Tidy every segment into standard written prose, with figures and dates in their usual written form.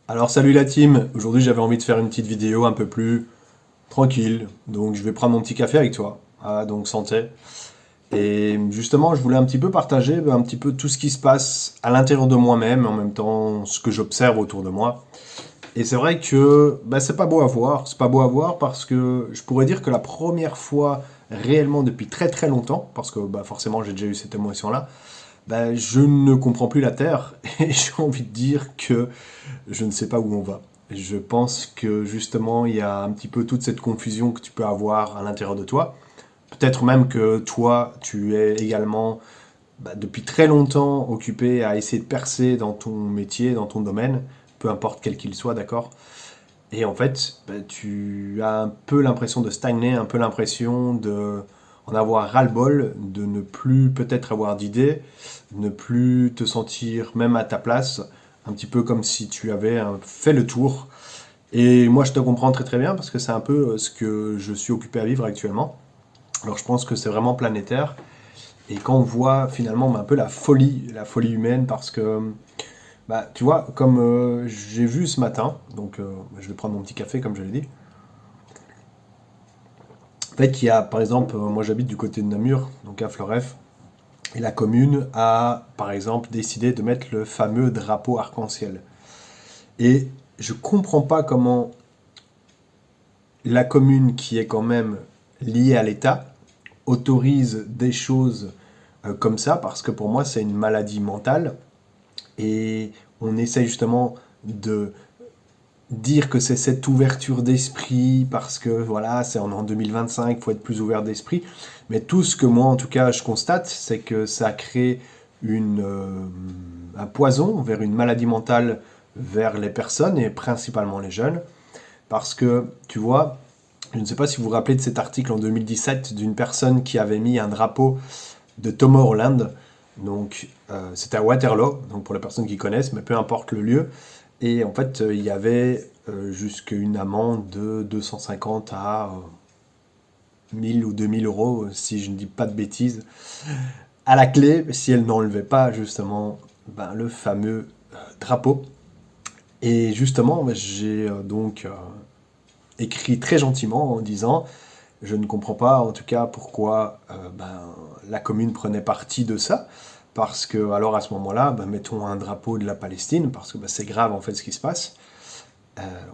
Alors salut la team, aujourd'hui j'avais envie de faire une petite vidéo un peu plus tranquille, donc je vais prendre mon petit café avec toi. Ah, donc santé. Et justement je voulais un petit peu partager un petit peu tout ce qui se passe à l'intérieur de moi-même, en même temps ce que j'observe autour de moi. Et c'est vrai que c'est pas beau à voir, c'est pas beau à voir parce que je pourrais dire que la première fois réellement depuis très très longtemps, parce que forcément j'ai déjà eu cette émotion-là, je ne comprends plus la Terre et j'ai envie de dire que je ne sais pas où on va. Je pense que justement, il y a un petit peu toute cette confusion que tu peux avoir à l'intérieur de toi. Peut-être même que toi, tu es également depuis très longtemps occupé à essayer de percer dans ton métier, dans ton domaine, peu importe quel qu'il soit, d'accord. Et en fait, tu as un peu l'impression de stagner, un peu l'impression de en avoir ras-le-bol, de ne plus peut-être avoir d'idées, ne plus te sentir même à ta place, un petit peu comme si tu avais fait le tour. Et moi, je te comprends très très bien parce que c'est un peu ce que je suis occupé à vivre actuellement. Alors, je pense que c'est vraiment planétaire. Et quand on voit finalement un peu la folie humaine, parce que tu vois, comme j'ai vu ce matin, donc je vais prendre mon petit café comme je l'ai dit. En fait, il y a par exemple, moi j'habite du côté de Namur, donc à Fleuref, et la commune a par exemple décidé de mettre le fameux drapeau arc-en-ciel. Et je comprends pas comment la commune, qui est quand même liée à l'État, autorise des choses comme ça, parce que pour moi c'est une maladie mentale, et on essaye justement de dire que c'est cette ouverture d'esprit parce que voilà, c'est en 2025, il faut être plus ouvert d'esprit. Mais tout ce que moi, en tout cas, je constate, c'est que ça crée un poison vers une maladie mentale vers les personnes et principalement les jeunes. Parce que, tu vois, je ne sais pas si vous vous rappelez de cet article en 2017 d'une personne qui avait mis un drapeau de Tomorrowland. Donc, c'était à Waterloo, donc pour les personnes qui connaissent, mais peu importe le lieu. Et en fait, il y avait jusqu'à une amende de 250 à 1000 ou 2000 euros, si je ne dis pas de bêtises, à la clé, si elle n'enlevait pas justement le fameux drapeau. Et justement, j'ai donc écrit très gentiment en disant, je ne comprends pas en tout cas pourquoi la commune prenait parti de ça. Parce que, alors à ce moment-là, mettons un drapeau de la Palestine, parce que c'est grave en fait ce qui se passe.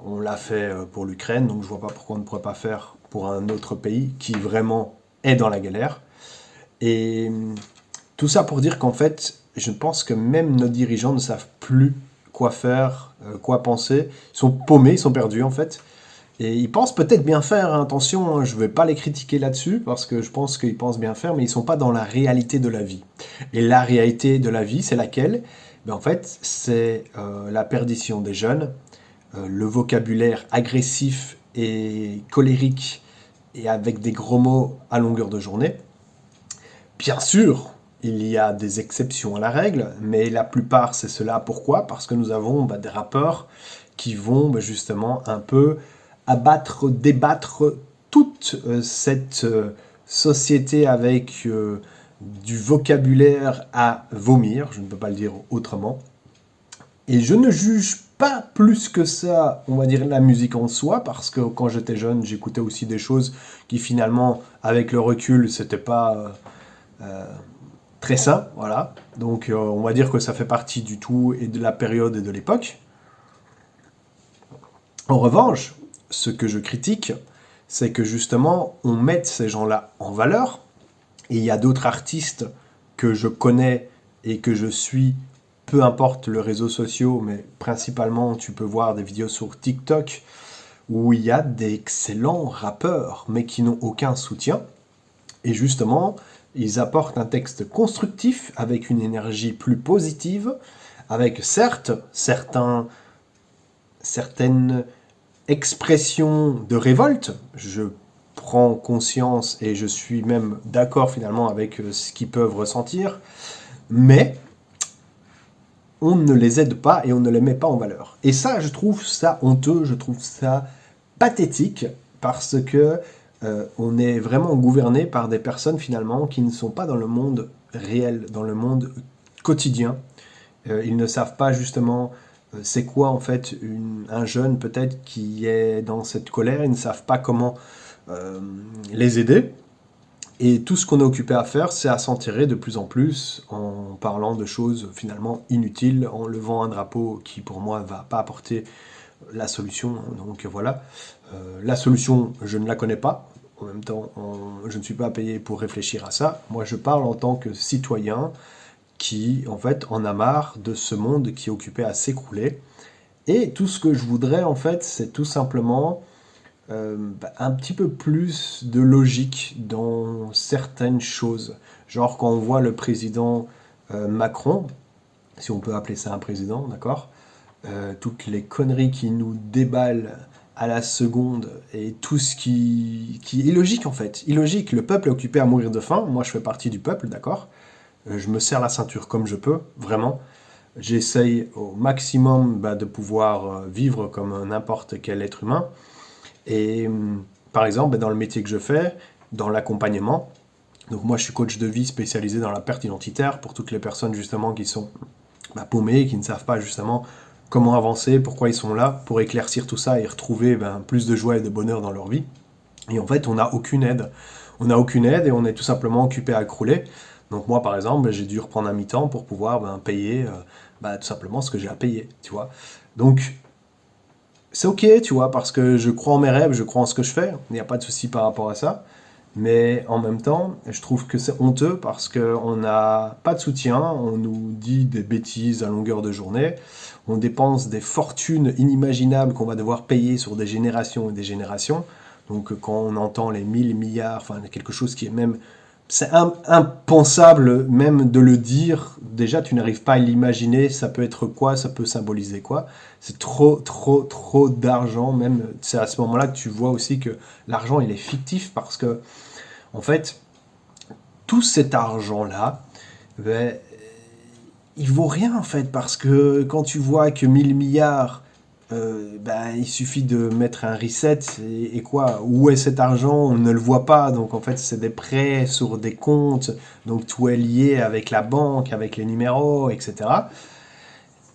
On l'a fait pour l'Ukraine, donc je vois pas pourquoi on ne pourrait pas faire pour un autre pays qui vraiment est dans la galère. Et tout ça pour dire qu'en fait, je pense que même nos dirigeants ne savent plus quoi faire, quoi penser. Ils sont paumés, ils sont perdus en fait. Et ils pensent peut-être bien faire, hein, attention, hein, je ne vais pas les critiquer là-dessus, parce que je pense qu'ils pensent bien faire, mais ils ne sont pas dans la réalité de la vie. Et la réalité de la vie, c'est laquelle? En fait, c'est la perdition des jeunes, le vocabulaire agressif et colérique et avec des gros mots à longueur de journée. Bien sûr, il y a des exceptions à la règle, mais la plupart c'est cela. Pourquoi? Parce que nous avons des rappeurs qui vont justement un peu abattre, débattre toute cette société avec du vocabulaire à vomir, je ne peux pas le dire autrement. Et je ne juge pas plus que ça, on va dire, la musique en soi, parce que quand j'étais jeune, j'écoutais aussi des choses qui finalement, avec le recul, c'était pas très sain, voilà. Donc on va dire que ça fait partie du tout et de la période et de l'époque. En revanche, ce que je critique, c'est que justement, on mette ces gens-là en valeur, et il y a d'autres artistes que je connais et que je suis, peu importe le réseau social, mais principalement tu peux voir des vidéos sur TikTok où il y a d'excellents rappeurs, mais qui n'ont aucun soutien. Et justement, ils apportent un texte constructif avec une énergie plus positive, avec certes certaines expressions de révolte. Je prends conscience et je suis même d'accord finalement avec ce qu'ils peuvent ressentir, mais on ne les aide pas et on ne les met pas en valeur. Et ça, je trouve ça honteux, je trouve ça pathétique, parce que on est vraiment gouverné par des personnes finalement qui ne sont pas dans le monde réel, dans le monde quotidien. Ils ne savent pas justement c'est quoi en fait un jeune peut-être qui est dans cette colère, ils ne savent pas comment euh, les aider. Et tout ce qu'on est occupé à faire, c'est à s'en tirer de plus en plus en parlant de choses finalement inutiles, en levant un drapeau qui pour moi ne va pas apporter la solution. Donc voilà, la solution, je ne la connais pas. En même temps, je ne suis pas payé pour réfléchir à ça. Moi, je parle en tant que citoyen qui, en fait, en a marre de ce monde qui est occupé à s'écrouler. Et tout ce que je voudrais, en fait, c'est tout simplement un petit peu plus de logique dans certaines choses. Genre quand on voit le président Macron, si on peut appeler ça un président, d'accord, toutes les conneries qui nous déballent à la seconde et tout ce qui est illogique en fait. Illogique, le peuple est occupé à mourir de faim, moi je fais partie du peuple, d'accord. Je me serre la ceinture comme je peux, vraiment. J'essaye au maximum de pouvoir vivre comme n'importe quel être humain. Et par exemple, dans le métier que je fais, dans l'accompagnement, donc moi je suis coach de vie spécialisé dans la perte identitaire pour toutes les personnes justement qui sont paumées, qui ne savent pas justement comment avancer, pourquoi ils sont là, pour éclaircir tout ça et retrouver plus de joie et de bonheur dans leur vie. Et en fait, on n'a aucune aide. On n'a aucune aide et on est tout simplement occupé à crouler. Donc moi, par exemple, j'ai dû reprendre un mi-temps pour pouvoir payer tout simplement ce que j'ai à payer, tu vois. Donc, c'est ok, tu vois, parce que je crois en mes rêves, je crois en ce que je fais, il n'y a pas de souci par rapport à ça. Mais en même temps, je trouve que c'est honteux parce qu'on n'a pas de soutien, on nous dit des bêtises à longueur de journée, on dépense des fortunes inimaginables qu'on va devoir payer sur des générations et des générations. Donc quand on entend les 1000 milliards, enfin quelque chose qui est même... C'est impensable même de le dire. Déjà, tu n'arrives pas à l'imaginer. Ça peut être quoi? Ça peut symboliser quoi? C'est trop, trop, trop d'argent. Même, c'est à ce moment-là que tu vois aussi que l'argent, il est fictif parce que, en fait, tout cet argent-là, ben, il vaut rien en fait, parce que quand tu vois que 1000 milliards, il suffit de mettre un reset et quoi, où est cet argent? On ne le voit pas, donc en fait c'est des prêts sur des comptes, donc tout est lié avec la banque, avec les numéros, etc.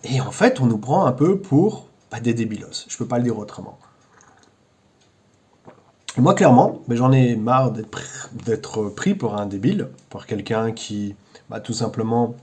Et en fait on nous prend un peu pour des débilos, je peux pas le dire autrement. Et moi clairement, j'en ai marre d'être pris pour un débile, pour quelqu'un qui tout simplement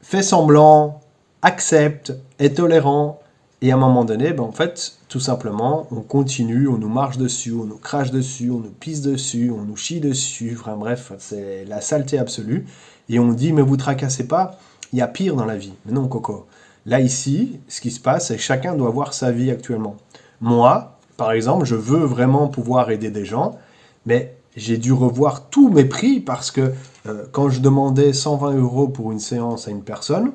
fait semblant, accepte, est tolérant, et à un moment donné, en fait, tout simplement, on continue, on nous marche dessus, on nous crache dessus, on nous pisse dessus, on nous chie dessus, enfin bref, c'est la saleté absolue, et on dit, mais vous tracassez pas, il y a pire dans la vie. Mais non, Coco. Là, ici, ce qui se passe, c'est que chacun doit voir sa vie actuellement. Moi, par exemple, je veux vraiment pouvoir aider des gens, mais j'ai dû revoir tous mes prix parce que quand je demandais 120 € pour une séance à une personne,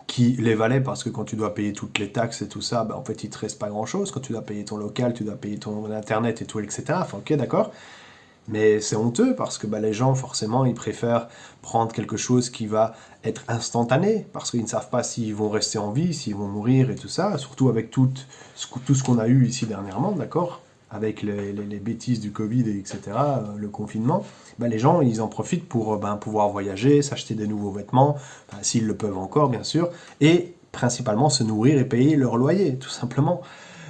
qui les valait parce que quand tu dois payer toutes les taxes et tout ça, en fait, il te reste pas grand-chose. Quand tu dois payer ton local, tu dois payer ton internet et tout, etc. Enfin, ok, d'accord. Mais c'est honteux parce que les gens, forcément, ils préfèrent prendre quelque chose qui va être instantané parce qu'ils ne savent pas s'ils vont rester en vie, s'ils vont mourir et tout ça. Surtout avec tout ce qu'on a eu ici dernièrement, d'accord, avec les bêtises du Covid, etc., le confinement. Les gens, ils en profitent pour pouvoir voyager, s'acheter des nouveaux vêtements, s'ils le peuvent encore, bien sûr, et principalement se nourrir et payer leur loyer, tout simplement.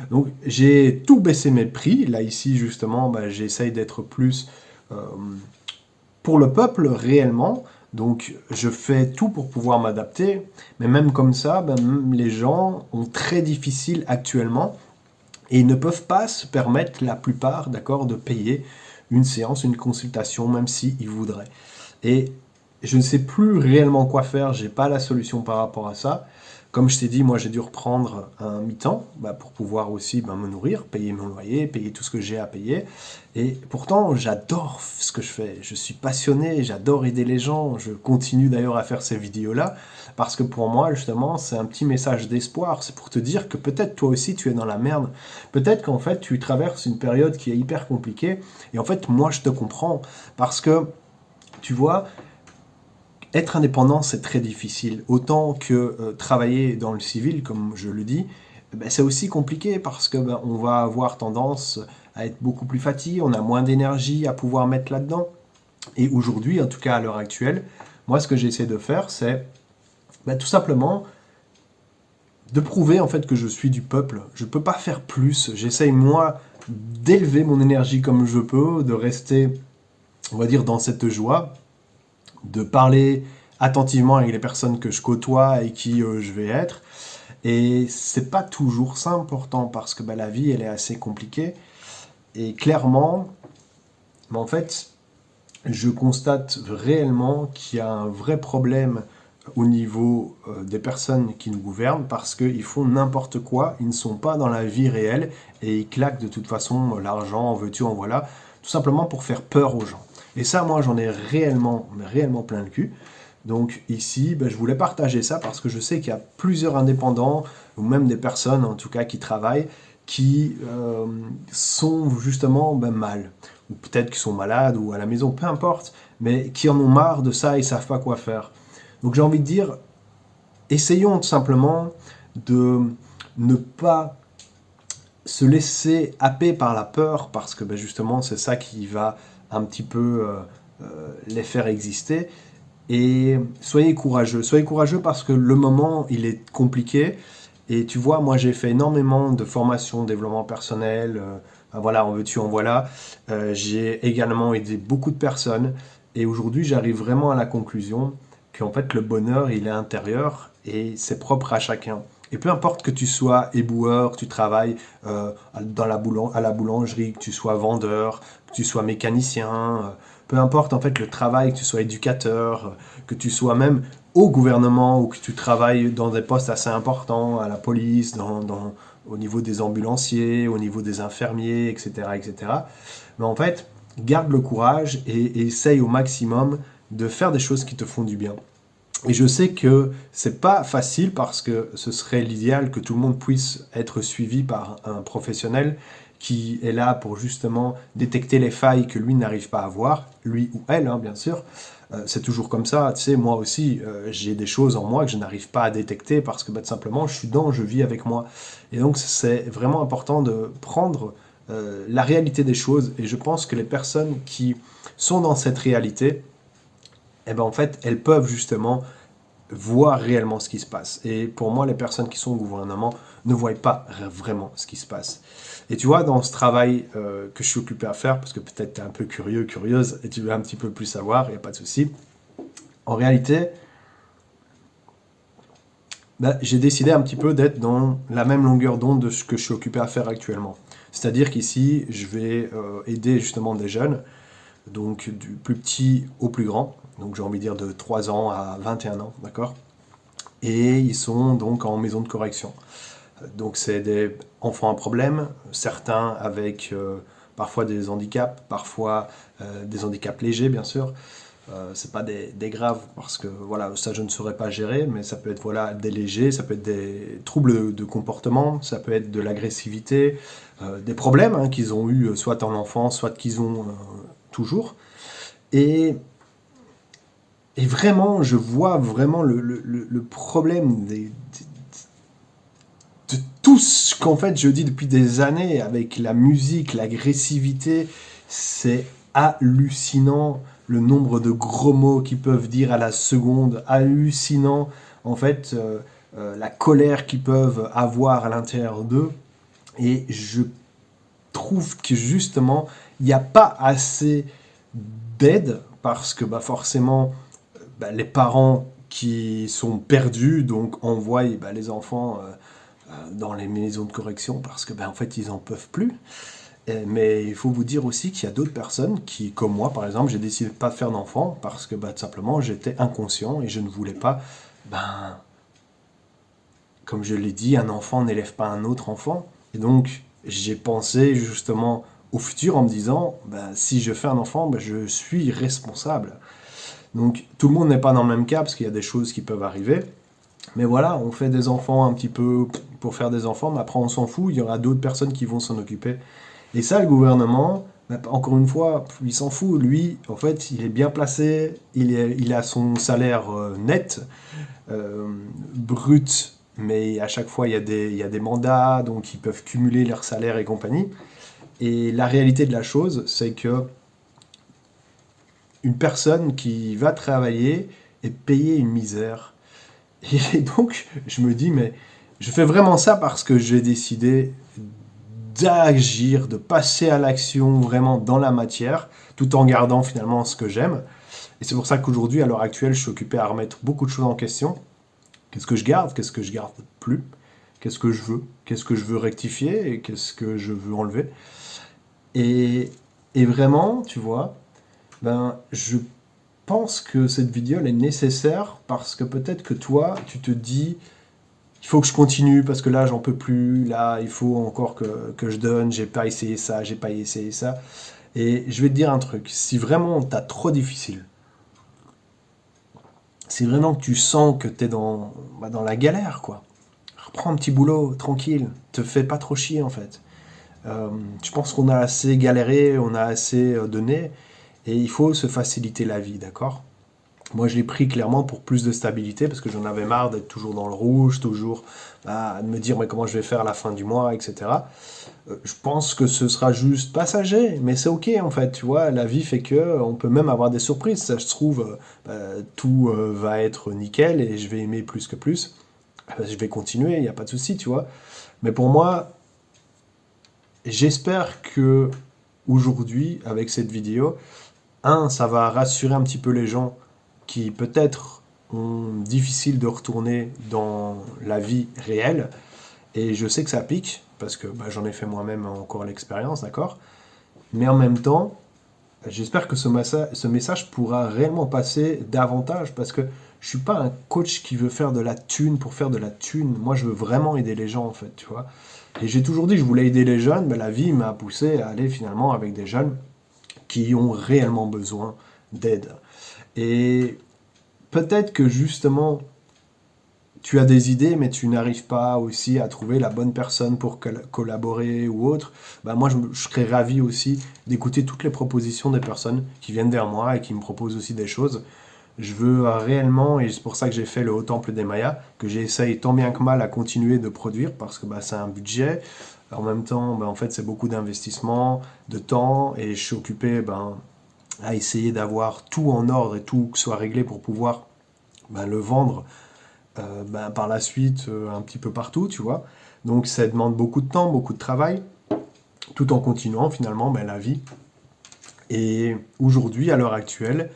Donc j'ai tout baissé mes prix. Là ici justement, j'essaye d'être plus euh, pour le peuple réellement. Donc je fais tout pour pouvoir m'adapter. Mais même comme ça, même les gens ont très difficile actuellement et ils ne peuvent pas se permettre la plupart, d'accord, de payer une séance, une consultation, même s'ils voudraient. Et je ne sais plus réellement quoi faire. J'ai pas la solution par rapport à ça. Comme je t'ai dit, moi j'ai dû reprendre un mi-temps pour pouvoir aussi me nourrir, payer mon loyer, payer tout ce que j'ai à payer. Et pourtant, j'adore ce que je fais. Je suis passionné, j'adore aider les gens. Je continue d'ailleurs à faire ces vidéos-là parce que pour moi, justement, c'est un petit message d'espoir. C'est pour te dire que peut-être toi aussi tu es dans la merde. Peut-être qu'en fait tu traverses une période qui est hyper compliquée. Et en fait, moi je te comprends parce que tu vois, être indépendant, c'est très difficile. Autant que travailler dans le civil, comme je le dis, c'est aussi compliqué parce que on va avoir tendance à être beaucoup plus fatigué, on a moins d'énergie à pouvoir mettre là-dedans. Et aujourd'hui, en tout cas à l'heure actuelle, moi ce que j'essaie de faire, c'est tout simplement de prouver en fait que je suis du peuple. Je ne peux pas faire plus. J'essaye moi d'élever mon énergie comme je peux, de rester, on va dire, dans cette joie, de parler attentivement avec les personnes que je côtoie et qui je vais être. Et c'est pas toujours simple pourtant parce que la vie elle est assez compliquée. Et clairement, mais en fait, je constate réellement qu'il y a un vrai problème au niveau des personnes qui nous gouvernent parce qu'ils font n'importe quoi, ils ne sont pas dans la vie réelle et ils claquent de toute façon l'argent, en veux-tu, en voilà, tout simplement pour faire peur aux gens. Et ça, moi, j'en ai réellement, réellement plein le cul. Donc ici, je voulais partager ça parce que je sais qu'il y a plusieurs indépendants, ou même des personnes en tout cas qui travaillent, qui sont justement mal, ou peut-être qu'ils sont malades, ou à la maison, peu importe, mais qui en ont marre de ça et ne savent pas quoi faire. Donc j'ai envie de dire, essayons tout simplement de ne pas se laisser happer par la peur, parce que justement c'est ça qui va un petit peu les faire exister. Et soyez courageux parce que le moment il est compliqué. Et tu vois, moi j'ai fait énormément de formations, développement personnel, voilà, en veux-tu, en voilà. J'ai également aidé beaucoup de personnes. Et aujourd'hui, j'arrive vraiment à la conclusion qu'en fait, le bonheur, il est intérieur et c'est propre à chacun. Et peu importe que tu sois éboueur, que tu travailles à la boulangerie, que tu sois vendeur, que tu sois mécanicien, peu importe en fait le travail, que tu sois éducateur, que tu sois même au gouvernement ou que tu travailles dans des postes assez importants, à la police, au niveau des ambulanciers, au niveau des infirmiers, etc., etc. Mais en fait, garde le courage et essaye au maximum de faire des choses qui te font du bien. Et je sais que c'est pas facile parce que ce serait l'idéal que tout le monde puisse être suivi par un professionnel qui est là pour justement détecter les failles que lui n'arrive pas à voir, lui ou elle, hein, bien sûr. C'est toujours comme ça, tu sais, moi aussi, j'ai des choses en moi que je n'arrive pas à détecter parce que tout simplement, je vis avec moi. Et donc, c'est vraiment important de prendre la réalité des choses. Et je pense que les personnes qui sont dans cette réalité, en fait, elles peuvent justement voir réellement ce qui se passe. Et pour moi, les personnes qui sont au gouvernement ne voient pas vraiment ce qui se passe. Et tu vois, dans ce travail que je suis occupé à faire, parce que peut-être tu es un peu curieux, curieuse, et tu veux un petit peu plus savoir, il n'y a pas de souci. En réalité, j'ai décidé un petit peu d'être dans la même longueur d'onde de ce que je suis occupé à faire actuellement. C'est-à-dire qu'ici, je vais aider justement des jeunes, donc du plus petit au plus grand, donc j'ai envie de dire de 3 ans à 21 ans, d'accord. Et ils sont donc en maison de correction. Donc c'est des enfants à problème, certains avec parfois des handicaps, parfois des handicaps légers bien sûr. C'est pas des graves parce que voilà, ça je ne saurais pas gérer, mais ça peut être voilà, des légers, ça peut être des troubles de comportement, ça peut être de l'agressivité, des problèmes hein, qu'ils ont eu soit en enfance, soit qu'ils ont toujours. Et et vraiment, je vois vraiment le problème de tout ce qu'en fait je dis depuis des années avec la musique, l'agressivité. C'est hallucinant le nombre de gros mots qu'ils peuvent dire à la seconde, hallucinant en fait la colère qu'ils peuvent avoir à l'intérieur d'eux. Et je trouve que justement, il n'y a pas assez d'aide parce que forcément les parents qui sont perdus, donc envoient les enfants dans les maisons de correction parce que en fait ils en peuvent plus. Mais il faut vous dire aussi qu'il y a d'autres personnes qui, comme moi par exemple, j'ai décidé de ne pas faire d'enfant parce que tout simplement j'étais inconscient et je ne voulais pas, comme je l'ai dit, un enfant n'élève pas un autre enfant. Et donc j'ai pensé justement au futur en me disant, si je fais un enfant, je suis responsable. Donc tout le monde n'est pas dans le même cas parce qu'il y a des choses qui peuvent arriver. Mais voilà, on fait des enfants un petit peu pour faire des enfants, mais après on s'en fout, il y aura d'autres personnes qui vont s'en occuper. Et ça, le gouvernement, encore une fois, il s'en fout. Lui, en fait, il est bien placé, il a son salaire net, brut, mais à chaque fois, il y a des mandats, donc ils peuvent cumuler leur salaire et compagnie. Et la réalité de la chose, c'est que une personne qui va travailler est payée une misère. Et donc, je me dis, mais Je fais vraiment ça parce que j'ai décidé d'agir, de passer à l'action vraiment dans la matière, tout en gardant finalement ce que j'aime. Et c'est pour ça qu'aujourd'hui, à l'heure actuelle, je suis occupé à remettre beaucoup de choses en question. Qu'est-ce que je garde? Qu'est-ce que je garde plus? Qu'est-ce que je veux? Qu'est-ce que je veux rectifier? Et qu'est-ce que je veux enlever? Et, et vraiment, tu vois, je pense que cette vidéo elle est nécessaire parce que peut-être que toi, tu te dis, il faut que je continue parce que là, j'en peux plus, là, il faut encore que je donne, j'ai pas essayé ça, j'ai pas essayé ça. Et je vais te dire un truc, si vraiment t'as trop difficile, si vraiment que tu sens que t'es dans la galère, quoi, reprends un petit boulot, tranquille, te fais pas trop chier en fait. Je pense qu'on a assez galéré, on a assez donné, et il faut se faciliter la vie, d'accord? Moi, je l'ai pris clairement pour plus de stabilité, parce que j'en avais marre d'être toujours dans le rouge, toujours de me dire mais comment je vais faire à la fin du mois, etc. Je pense que ce sera juste passager, mais c'est ok en fait, tu vois, la vie fait que on peut même avoir des surprises, ça se trouve, tout va être nickel et je vais aimer plus que plus. Je vais continuer, il n'y a pas de souci, tu vois. Mais pour moi, j'espère que aujourd'hui, avec cette vidéo, ça va rassurer un petit peu les gens qui peut-être ont difficile de retourner dans la vie réelle. Et je sais que ça pique, parce que j'en ai fait moi-même encore l'expérience, d'accord? Mais en même temps, j'espère que ce message pourra réellement passer davantage, parce que je suis pas un coach qui veut faire de la thune pour faire de la thune. Moi, je veux vraiment aider les gens, en fait, tu vois. Et j'ai toujours dit que je voulais aider les jeunes, mais la vie m'a poussé à aller finalement avec des jeunes qui ont réellement besoin d'aide. Et peut-être que justement, tu as des idées, mais tu n'arrives pas aussi à trouver la bonne personne pour collaborer ou autre. Moi, je serais ravi aussi d'écouter toutes les propositions des personnes qui viennent vers moi et qui me proposent aussi des choses. Je veux réellement, et c'est pour ça que j'ai fait le Haut Temple des Mayas, que j'essaye tant bien que mal à continuer de produire, parce que c'est un budget. En même temps, en fait, c'est beaucoup d'investissement, de temps, et je suis occupé à essayer d'avoir tout en ordre et tout soit réglé pour pouvoir le vendre par la suite un petit peu partout, tu vois. Donc ça demande beaucoup de temps, beaucoup de travail, tout en continuant finalement la vie. Et aujourd'hui, à l'heure actuelle,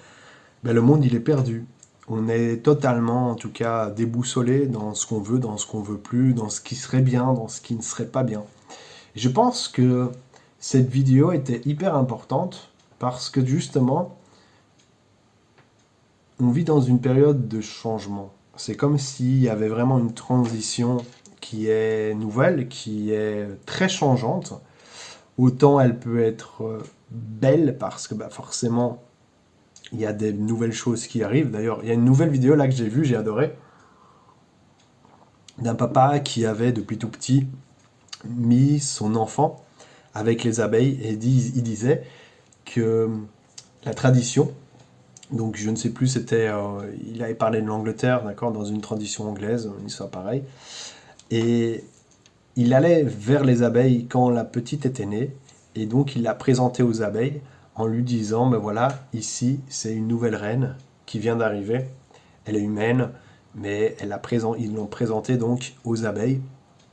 le monde il est perdu. On est totalement, en tout cas, déboussolé dans ce qu'on veut, dans ce qu'on veut plus, dans ce qui serait bien, dans ce qui ne serait pas bien. Et je pense que cette vidéo était hyper importante parce que justement, on vit dans une période de changement. C'est comme s'il y avait vraiment une transition qui est nouvelle, qui est très changeante. Autant elle peut être belle parce que forcément il y a des nouvelles choses qui arrivent. D'ailleurs, il y a une nouvelle vidéo là que j'ai vue, j'ai adoré, d'un papa qui avait depuis tout petit mis son enfant avec les abeilles et il disait que la tradition, donc je ne sais plus, il avait parlé de l'Angleterre, d'accord, dans une tradition anglaise, une histoire pareille, et il allait vers les abeilles quand la petite était née, et donc il l'a présentée aux abeilles en lui disant, voilà, ici c'est une nouvelle reine qui vient d'arriver, elle est humaine, mais ils l'ont présentée donc aux abeilles,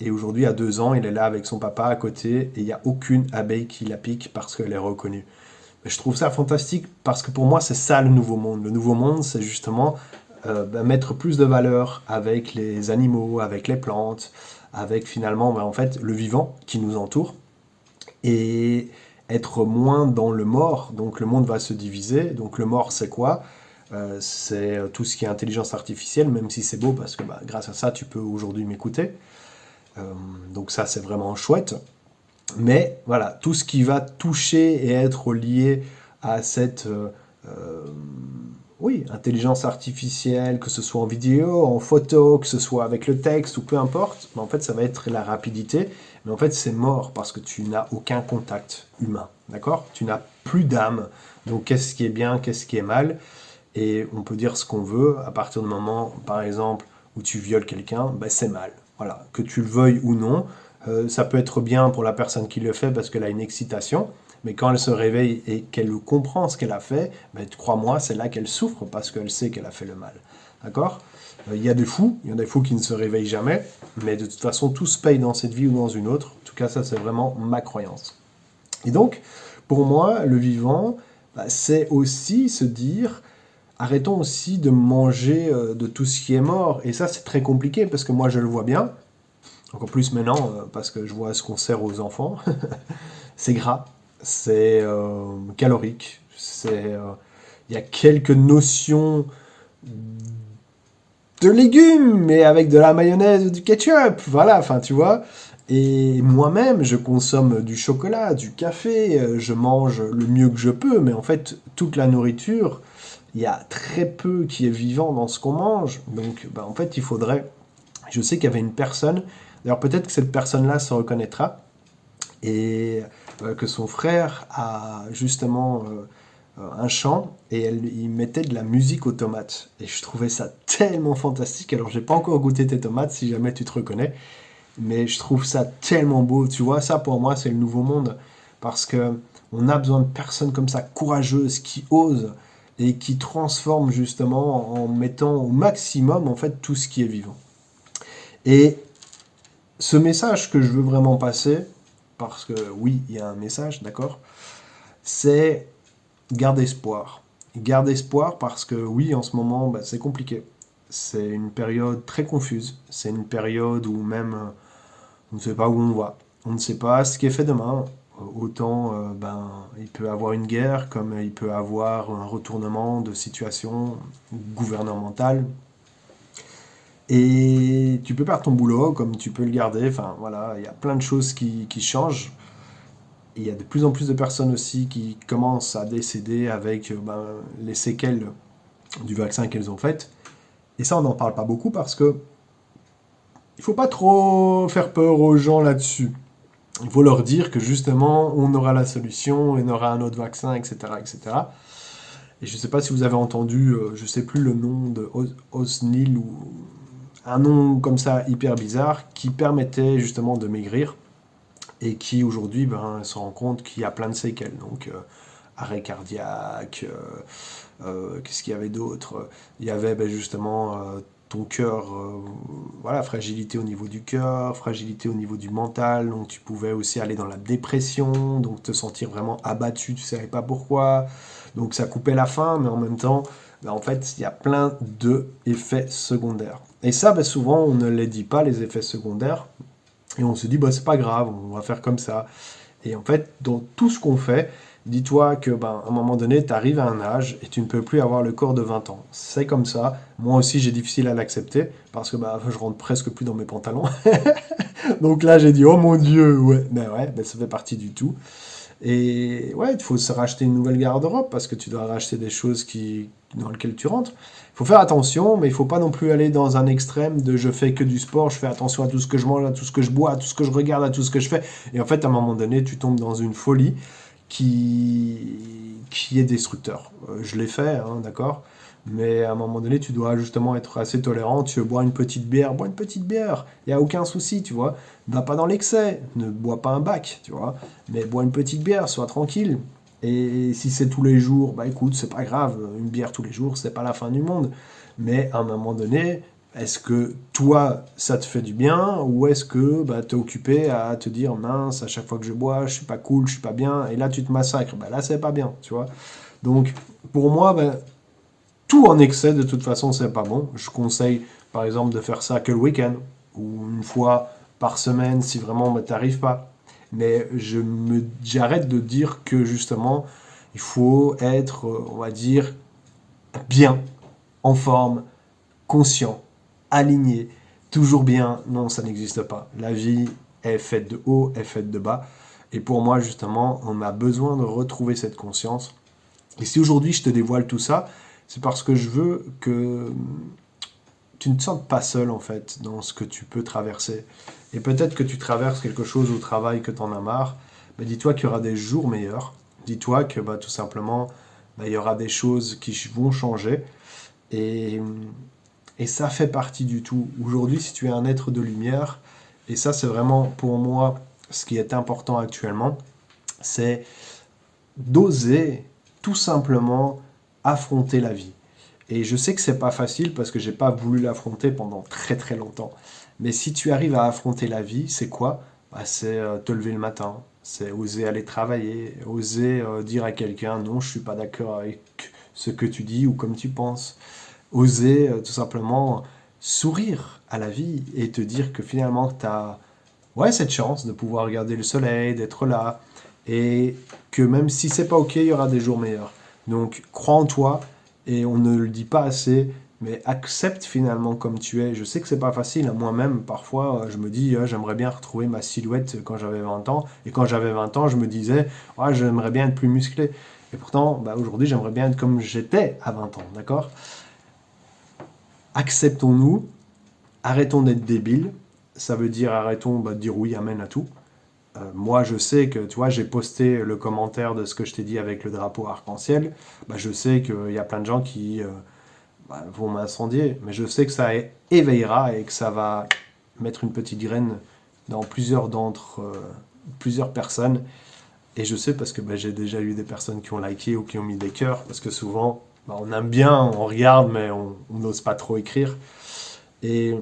et aujourd'hui à 2 ans, il est là avec son papa à côté, et il n'y a aucune abeille qui la pique parce qu'elle est reconnue. Je trouve ça fantastique parce que pour moi, c'est ça le nouveau monde. Le nouveau monde, c'est justement mettre plus de valeur avec les animaux, avec les plantes, avec finalement en fait, le vivant qui nous entoure et être moins dans le mort. Donc le monde va se diviser. Donc le mort, c'est quoi? C'est tout ce qui est intelligence artificielle, même si c'est beau parce que grâce à ça, tu peux aujourd'hui m'écouter. Donc ça, c'est vraiment chouette. Mais voilà, tout ce qui va toucher et être lié à cette oui, intelligence artificielle, que ce soit en vidéo, en photo, que ce soit avec le texte ou peu importe, en fait ça va être la rapidité, mais en fait c'est mort parce que tu n'as aucun contact humain, d'accord? Tu n'as plus d'âme, donc qu'est-ce qui est bien, qu'est-ce qui est mal, et on peut dire ce qu'on veut, à partir du moment, par exemple, où tu violes quelqu'un, c'est mal, voilà, que tu le veuilles ou non, ça peut être bien pour la personne qui le fait parce qu'elle a une excitation, mais quand elle se réveille et qu'elle comprend ce qu'elle a fait, crois-moi, c'est là qu'elle souffre parce qu'elle sait qu'elle a fait le mal. d'accord? Il y a des fous, il y a des fous qui ne se réveillent jamais, mais de toute façon, tout se paye dans cette vie ou dans une autre. En tout cas, ça, c'est vraiment ma croyance. Et donc, pour moi, le vivant, c'est aussi se dire, arrêtons aussi de manger de tout ce qui est mort. Et ça, c'est très compliqué parce que moi, je le vois bien. Encore plus maintenant, parce que je vois ce qu'on sert aux enfants. C'est gras, c'est calorique, il y a quelques notions de légumes, mais avec de la mayonnaise ou du ketchup, voilà, enfin tu vois. Et moi-même, je consomme du chocolat, du café, je mange le mieux que je peux, mais en fait, toute la nourriture, il y a très peu qui est vivant dans ce qu'on mange. Donc, en fait, il faudrait... Je sais qu'il y avait une personne, d'ailleurs peut-être que cette personne-là se reconnaîtra, et que son frère a justement un chant et il mettait de la musique aux tomates. Et je trouvais ça tellement fantastique. Alors, j'ai pas encore goûté tes tomates si jamais tu te reconnais, mais je trouve ça tellement beau. Tu vois, ça pour moi, c'est le nouveau monde parce que on a besoin de personnes comme ça, courageuses, qui osent et qui transforment justement en mettant au maximum en fait tout ce qui est vivant. Et ce message que je veux vraiment passer, parce que oui, il y a un message, d'accord, c'est garde espoir. Garde espoir parce que oui, en ce moment, c'est compliqué. C'est une période très confuse. C'est une période où même on ne sait pas où on va. On ne sait pas ce qui est fait demain. Autant il peut avoir une guerre, comme il peut avoir un retournement de situation gouvernementale. Et tu peux perdre ton boulot, comme tu peux le garder. Enfin voilà, il y a plein de choses qui changent. Et il y a de plus en plus de personnes aussi qui commencent à décéder avec les séquelles du vaccin qu'elles ont fait. Et ça, on n'en parle pas beaucoup parce que il faut pas trop faire peur aux gens là-dessus. Il faut leur dire que justement, on aura la solution, on aura un autre vaccin, etc., etc. Et cetera. Et je ne sais pas si vous avez entendu, je ne sais plus le nom de Osnil ou un nom comme ça hyper bizarre qui permettait justement de maigrir et qui aujourd'hui se rend compte qu'il y a plein de séquelles. Donc arrêt cardiaque, qu'est-ce qu'il y avait d'autre? Il y avait justement ton cœur, voilà, fragilité au niveau du cœur, fragilité au niveau du mental, donc tu pouvais aussi aller dans la dépression, donc te sentir vraiment abattu, tu ne savais pas pourquoi, donc ça coupait la faim, mais en même temps, en fait, il y a plein d'effets secondaires. Et ça, souvent, on ne les dit pas, les effets secondaires, et on se dit, c'est pas grave, on va faire comme ça. Et en fait, dans tout ce qu'on fait, dis-toi que à un moment donné, tu arrives à un âge et tu ne peux plus avoir le corps de 20 ans. C'est comme ça. Moi aussi, j'ai difficile à l'accepter parce que je rentre presque plus dans mes pantalons. Donc là, j'ai dit, oh mon Dieu, ouais. Ça fait partie du tout. Et ouais, il faut se racheter une nouvelle garde-robe parce que tu dois racheter des choses dans lesquelles tu rentres. Il faut faire attention, mais il ne faut pas non plus aller dans un extrême de je fais que du sport, je fais attention à tout ce que je mange, à tout ce que je bois, à tout ce que je regarde, à tout ce que je fais. Et en fait, à un moment donné, tu tombes dans une folie qui est destructeur. Je l'ai fait, hein, d'accord. Mais à un moment donné, tu dois justement être assez tolérant. Tu veux boire une petite bière, bois une petite bière. Il n'y a aucun souci, tu vois. Va pas dans l'excès. Ne bois pas un bac, tu vois. Mais bois une petite bière, sois tranquille. Et si c'est tous les jours, écoute, c'est pas grave. Une bière tous les jours, c'est pas la fin du monde. Mais à un moment donné, est-ce que toi, ça te fait du bien ou est-ce que tu es occupé à te dire mince, à chaque fois que je bois, je suis pas cool, je suis pas bien et là tu te massacres. Là, c'est pas bien, tu vois. Donc, pour moi, tout en excès, de toute façon, c'est pas bon. Je conseille, par exemple, de faire ça que le week-end ou une fois par semaine si vraiment t'arrives pas. Mais j'arrête de dire que justement, il faut être, on va dire, bien, en forme, conscient, aligné, toujours bien. Non, ça n'existe pas. La vie est faite de haut, est faite de bas. Et pour moi, justement, on a besoin de retrouver cette conscience. Et si aujourd'hui je te dévoile tout ça, c'est parce que je veux que tu ne te sentes pas seul en fait dans ce que tu peux traverser. Et peut-être que tu traverses quelque chose au travail que tu en as marre, dis-toi qu'il y aura des jours meilleurs. Dis-toi que tout simplement, il y aura des choses qui vont changer. Et, et ça fait partie du tout. Aujourd'hui, si tu es un être de lumière, et ça c'est vraiment pour moi ce qui est important actuellement, c'est d'oser tout simplement affronter la vie. Et je sais que c'est pas facile parce que j'ai pas voulu l'affronter pendant très très longtemps. Mais si tu arrives à affronter la vie, c'est quoi? Bah, c'est te lever le matin, c'est oser aller travailler, oser dire à quelqu'un non, je suis pas d'accord avec ce que tu dis ou comme tu penses. Oser tout simplement sourire à la vie et te dire que finalement tu as ouais, cette chance de pouvoir regarder le soleil, d'être là et que même si c'est pas ok, il y aura des jours meilleurs. Donc crois en toi et on ne le dit pas assez, mais accepte finalement comme tu es. Je sais que c'est pas facile, hein. Moi-même, parfois, je me dis, j'aimerais bien retrouver ma silhouette quand j'avais 20 ans. Et quand j'avais 20 ans, je me disais, ouais, j'aimerais bien être plus musclé. Et pourtant, bah, aujourd'hui, j'aimerais bien être comme j'étais à 20 ans, d'accord? Acceptons-nous, arrêtons d'être débiles. Ça veut dire arrêtons de dire oui, amen à tout. Moi, je sais que, tu vois, j'ai posté le commentaire de ce que je t'ai dit avec le drapeau arc-en-ciel. Bah, je sais qu'il y a plein de gens qui vont m'incendier, mais je sais que ça éveillera et que ça va mettre une petite graine dans plusieurs personnes. Et je sais parce que bah, j'ai déjà eu des personnes qui ont liké ou qui ont mis des cœurs, parce que souvent, bah, on aime bien, on regarde, mais on n'ose pas trop écrire. Et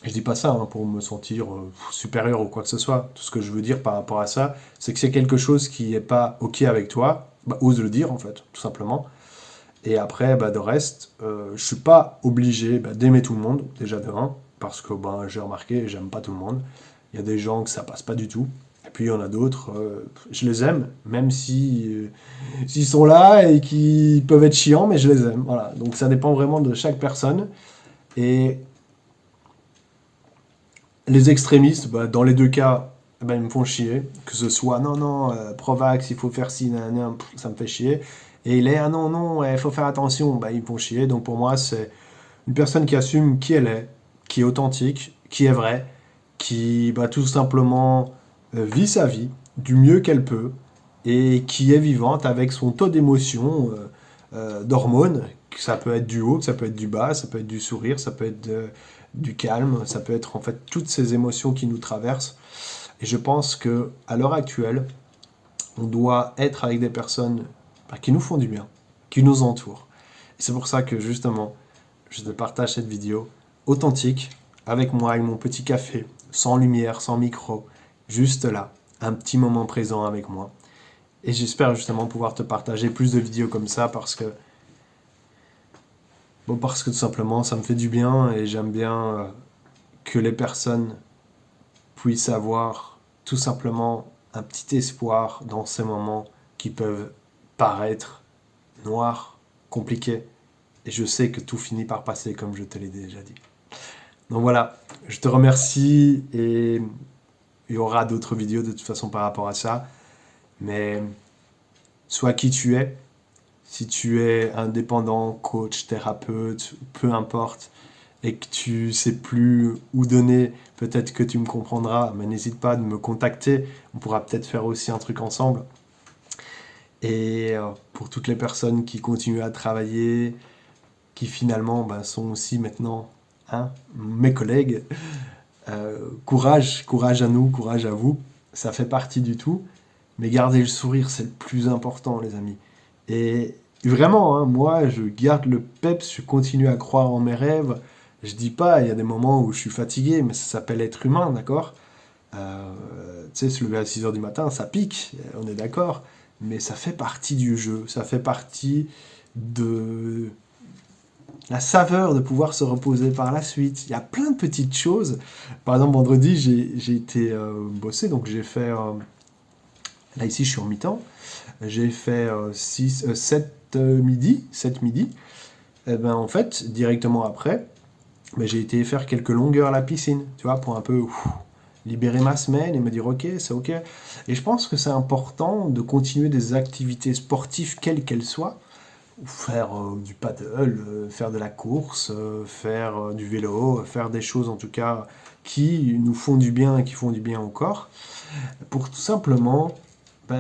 je dis pas ça hein, pour me sentir supérieur ou quoi que ce soit. Tout ce que je veux dire par rapport à ça, c'est que c'est quelque chose qui n'est pas OK avec toi, bah, ose le dire en fait, tout simplement. Et après, bah, de reste, je suis pas obligé d'aimer tout le monde, déjà de un, parce que bah, j'ai remarqué, j'aime pas tout le monde. Il y a des gens que ça passe pas du tout. Et puis il y en a d'autres, je les aime, même si s'ils sont là et qui peuvent être chiants, mais je les aime. Voilà. Donc ça dépend vraiment de chaque personne. Et les extrémistes, bah, dans les deux cas, bah, ils me font chier. Que ce soit non, non, Provax, il faut faire ci, nan, nan, ça me fait chier. Et les ah non, non, il faut faire attention, bah, ils me font chier. Donc pour moi, c'est une personne qui assume qui elle est, qui est authentique, qui est vraie, qui bah, tout simplement vit sa vie du mieux qu'elle peut et qui est vivante avec son taux d'émotion, d'hormones. Ça peut être du haut, ça peut être du bas, ça peut être du sourire, ça peut être du calme, ça peut être en fait toutes ces émotions qui nous traversent. Et je pense que à l'heure actuelle, on doit être avec des personnes bah, qui nous font du bien, qui nous entourent. Et c'est pour ça que justement, je te partage cette vidéo authentique, avec moi, avec mon petit café, sans lumière, sans micro, juste là, un petit moment présent avec moi. Et j'espère justement pouvoir te partager plus de vidéos comme ça parce que tout simplement ça me fait du bien et j'aime bien que les personnes puissent avoir tout simplement un petit espoir dans ces moments qui peuvent paraître noirs, compliqués. Et je sais que tout finit par passer comme je te l'ai déjà dit. Donc voilà, je te remercie et il y aura d'autres vidéos de toute façon par rapport à ça. Mais sois qui tu es, si tu es indépendant, coach, thérapeute, peu importe, et que tu sais plus où donner, peut-être que tu me comprendras, mais n'hésite pas de me contacter. On pourra peut-être faire aussi un truc ensemble. Et pour toutes les personnes qui continuent à travailler, qui finalement sont aussi maintenant hein, mes collègues, courage à nous, courage à vous. Ça fait partie du tout. Mais garder le sourire, c'est le plus important, les amis. Et vraiment, hein, moi, je garde le peps, je continue à croire en mes rêves. Je dis pas, il y a des moments où je suis fatigué, mais ça s'appelle être humain, d'accord tu sais, se lever à 6 heures du matin, ça pique, on est d'accord. Mais ça fait partie du jeu, ça fait partie de la saveur de pouvoir se reposer par la suite. Il y a plein de petites choses. Par exemple, vendredi, j'ai été bosser, donc j'ai fait... là, ici, je suis en mi-temps. J'ai fait 7 midi, 7 midi. Et ben, en fait, directement après, ben, j'ai été faire quelques longueurs à la piscine, tu vois, pour un peu libérer ma semaine et me dire, ok, c'est ok. Et je pense que c'est important de continuer des activités sportives, quelles qu'elles soient, faire du paddle, faire de la course, faire du vélo, faire des choses en tout cas qui nous font du bien et qui font du bien au corps, pour tout simplement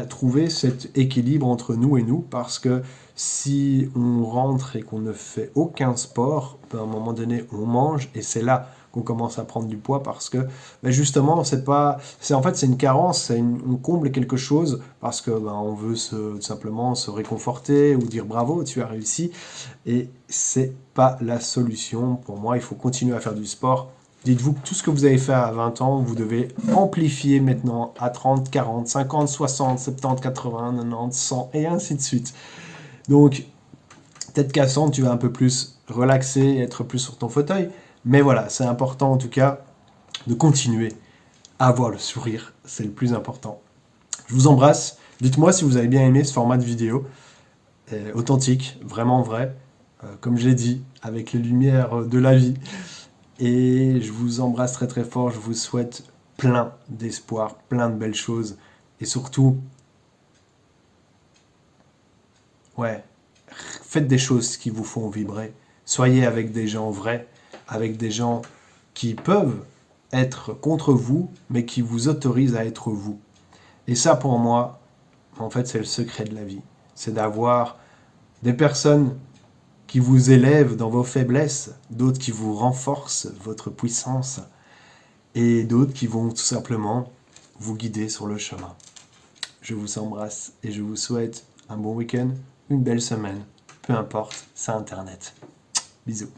trouver cet équilibre entre nous et nous, parce que si on rentre et qu'on ne fait aucun sport, à un moment donné, on mange, et c'est là qu'on commence à prendre du poids parce que justement, en fait, c'est une carence, on comble quelque chose parce que on veut tout simplement se réconforter ou dire bravo, tu as réussi. Et c'est pas la solution. Pour moi, il faut continuer à faire du sport. Dites-vous que tout ce que vous avez fait à 20 ans, vous devez amplifier maintenant à 30, 40, 50, 60, 70, 80, 90, 100 et ainsi de suite. Donc, peut-être qu'à 100, tu vas un peu plus relaxer, être plus sur ton fauteuil. Mais voilà, c'est important en tout cas de continuer à avoir le sourire. C'est le plus important. Je vous embrasse. Dites-moi si vous avez bien aimé ce format de vidéo. Authentique, vraiment vrai. Comme je l'ai dit, avec les lumières de la vie. Et je vous embrasse très très fort. Je vous souhaite plein d'espoir, plein de belles choses. Et surtout, faites des choses qui vous font vibrer. Soyez avec des gens vrais, avec des gens qui peuvent être contre vous, mais qui vous autorisent à être vous. Et ça, pour moi, en fait, c'est le secret de la vie. C'est d'avoir des personnes qui vous élèvent dans vos faiblesses, d'autres qui vous renforcent votre puissance, et d'autres qui vont tout simplement vous guider sur le chemin. Je vous embrasse et je vous souhaite un bon week-end, une belle semaine, peu importe, c'est Internet. Bisous.